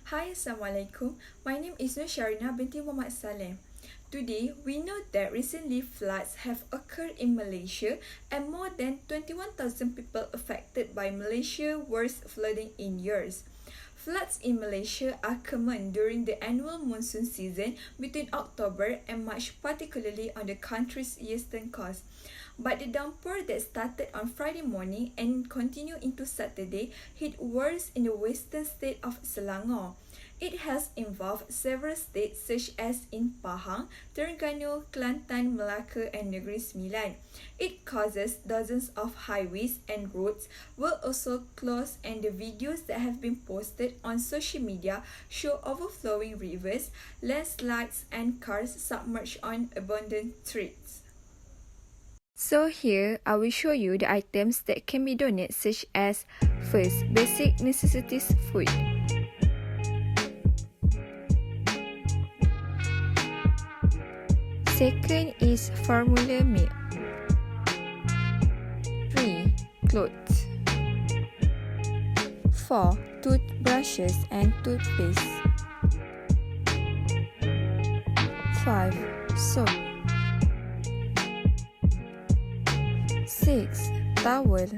Hi, Assalamualaikum. My name is Nur Sharina binti Muhammad Saleh. Today, we know that recently floods have occurred in Malaysia and more than 21,000 people affected by Malaysia's worst flooding in years. Floods in Malaysia are common during the annual monsoon season between October and March, particularly on the country's eastern coast. But the downpour that started on Friday morning and continued into Saturday hit worse in the western state of Selangor. It has involved several states such as in Pahang, Terengganu, Kelantan, Melaka and Negeri Sembilan. It causes dozens of highways and roads were also closed, and the videos that have been posted on social media show overflowing rivers, landslides and cars submerged on abandoned streets. So here, I will show you the items that can be donated, such as first, basic necessities food. Second is formula milk. 3. Clothes. 4. Toothbrushes and toothpaste. 5. Soap. 6. Towel.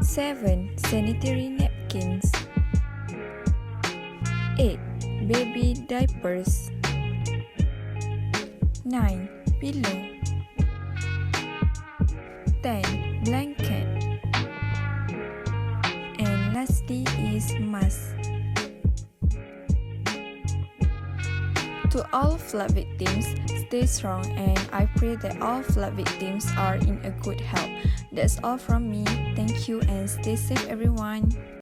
7. Sanitary napkins. 8. Baby diapers. 9. Pillow. 10. Blanket. And lastly is mask. To all flood victims, stay strong, and I pray that all flood victims are in a good health. That's all from me. Thank you and stay safe, everyone.